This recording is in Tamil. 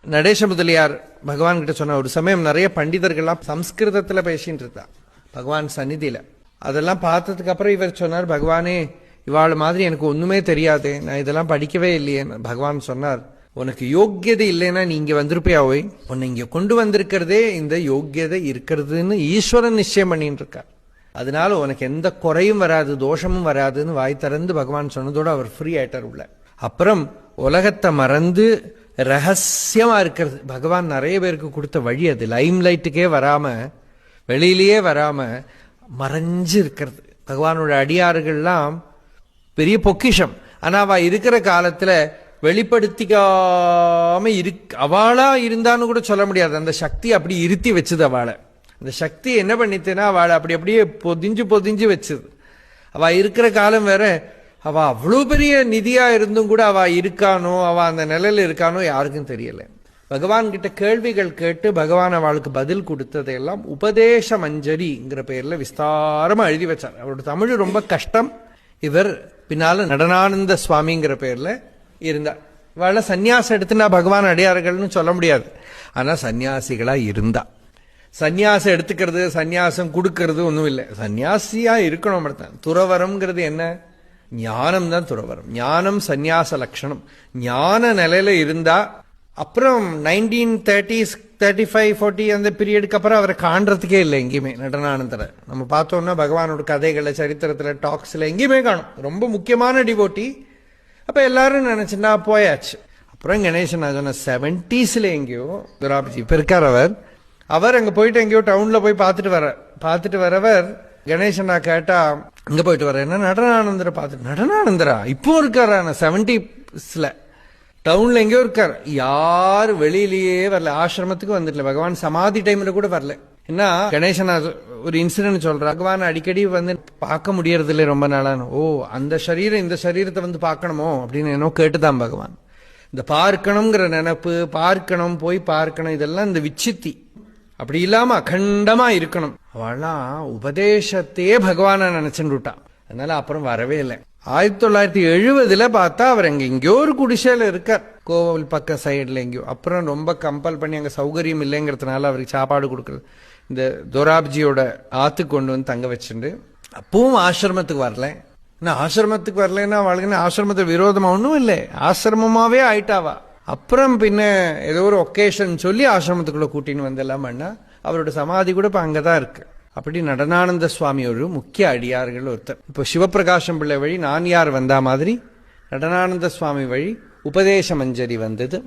நடேச முதலியார் பகவான் கிட்ட சொன்ன ஒரு சமயம் நிறைய பண்டிதர்கள்லாம் சம்ஸ்கிருதத்துல பேசிட்டு இருந்தா பகவான் சந்நிதியில. அதெல்லாம் பார்த்ததுக்கு அப்புறம் இவர் சொன்னார், பகவானே இவாள் மாதிரி எனக்கு ஒண்ணுமே தெரியாது, நான் இதெல்லாம் படிக்கவே இல்லையே. பகவான் சொன்னார், உனக்கு யோக்கியதை இல்லைன்னா நீ இங்க வந்திருப்பியா? போய் உன்னை இங்க கொண்டு வந்திருக்கிறதே இந்த யோக்கியதை இருக்கிறதுன்னு ஈஸ்வரன் நிச்சயம் பண்ணிட்டு இருக்கார். அதனால உனக்கு எந்த குறையும் வராது, தோஷமும் வராதுன்னு வாய் திறந்து பகவான் சொன்னதோட அவர் ஃப்ரீ ஆயிட்டார் உள்ள. அப்புறம் உலகத்தை மறந்து ரகசியமா இருக்கிறது பகவான் நிறைய பேருக்கு கொடுத்த வழி. அது லைம் லைட்டுக்கே வராம, வெளியிலேயே வராம மறைஞ்சு இருக்கிறது. பகவானோட அடியாறுகள்லாம் பெரிய பொக்கிஷம். ஆனா அவ இருக்கிற காலத்துல வெளிப்படுத்திக்காம அவளா இருந்தான்னு கூட சொல்ல முடியாது. அந்த சக்தி அப்படி இருத்தி வச்சது அவளை. அந்த சக்தி என்ன பண்ணித்துன்னா அவளை அப்படி அப்படியே பொதிஞ்சு பொதிஞ்சு வச்சது. அவ இருக்கிற காலம் வேற. அவ அவ்வளவு பெரிய நிதியா இருந்தும் கூட அவ இருக்கானோ, அவ அந்த நிலையில இருக்கானோ யாருக்கும் தெரியல. பகவான் கிட்ட கேள்விகள் கேட்டு பகவான் அவளுக்கு பதில் கொடுத்ததையெல்லாம் உபதேச மஞ்சரிங்கிற பெயர்ல விஸ்தாரமா எழுதி வச்சார். அவரோட தமிழ் ரொம்ப கஷ்டம். இவர் பின்னால நடனானந்த சுவாமிங்கிற பெயர்ல இருந்தார். இவாள சன்னியாசம் எடுத்துனா பகவான் அடியார்கள்னு சொல்ல முடியாது. ஆனா சன்னியாசிகளா இருந்தா. சன்னியாசம் எடுத்துக்கிறது, சன்னியாசம் கொடுக்கறது ஒன்றும் இல்லை. சன்னியாசியா இருக்கணும். துறவரம்ங்கிறது என்ன? ஞானம் தான் துறவரம். ஞானம் சந்நியாச லட்சணம். ஞான நிலையில இருந்தா அப்புறம் 1930s 35 40 அந்த பீரியடுக்கு அப்புறம் அவரை காண்றதுக்கே இல்லை எங்கேயுமே. நடனானந்தரை நம்ம பார்த்தோம்னா பகவானோட கதைகளை, சரித்திரத்துல, டாக்ஸ்ல எங்கேயுமே காணும். ரொம்ப முக்கியமான டிவோட்டி. அப்ப எல்லாரும் நினைச்சுன்னா போயாச்சு. அப்புறம் கணேசன் நான் சொன்ன 70s எங்கேயோ துராப்ஜி இப்ப இருக்கார். அவர் அங்க போயிட்டு எங்கேயோ டவுன்ல போய் பார்த்துட்டு வரவர் கணேசனா கேட்டா அங்க போயிட்டு வர என்ன நடனானந்தரை பார்த்துட்டு, நடனானந்தரா இப்போ இருக்காரா? 70sல டவுன்ல எங்கேயோ இருக்கார். யாரு வெளியிலேயே வரல, ஆசிரமத்துக்கு வந்துடல. பகவான் சமாதி டைம்ல கூட வரல. என்ன கணேசனா ஒரு இன்சிடென்ட் சொல்ற, பகவான் அடிக்கடி வந்து பார்க்க முடியறது இல்லை ரொம்ப நாளான. ஓ, அந்த சரீரம் இந்த சரீரத்தை வந்து பார்க்கணுமோ அப்படின்னு என்னோ கேட்டுதான் பகவான். இந்த பார்க்கணுங்கிற நினைப்பு, பார்க்கணும், போய் பார்க்கணும், இதெல்லாம் இந்த விச்சித்தி. அப்படி இல்லாம அகண்டமா இருக்கணும். அவெல்லாம் உபதேசத்தையே பகவான நினைச்சுட்டான். அதனால அப்புறம் வரவே இல்லை. 1970 பார்த்தா அவர் அங்க எங்கேயோ ஒரு குடிசையில இருக்கார், கோவில் பக்க சைடுல எங்கேயோ. அப்புறம் ரொம்ப கம்பல் பண்ணி அங்க சௌகரியம் இல்லைங்கிறதுனால அவருக்கு சாப்பாடு கொடுக்கறது இந்த துராப்ஜியோட ஆத்துக்கு கொண்டு வந்து தங்க வச்சுட்டு. அப்பவும் ஆசிரமத்துக்கு வரல. ஆசிரமத்துக்கு வரலன்னா அவளுக்கு ஆசிரமத்தை விரோதமா ஒன்றும் இல்லை, ஆசிரமமாவே ஆயிட்டாவா. அப்புறம் பின்ன ஏதோ ஒரு ஒகேஷன் சொல்லி ஆசிரமத்துக்குள்ள கூட்டின்னு வந்தெல்லாம் பண்ணா. அவரோட சமாதி கூட இப்ப அங்கதான் இருக்கு. அப்படி நடனானந்த சுவாமி ஒரு முக்கிய அடியார்கள் ஒருத்தர். இப்போ சிவபிரகாசம் பிள்ளை வழி நான் யார் வந்தா மாதிரி நடனானந்த சுவாமி வழி உபதேச மஞ்சரி வந்தது.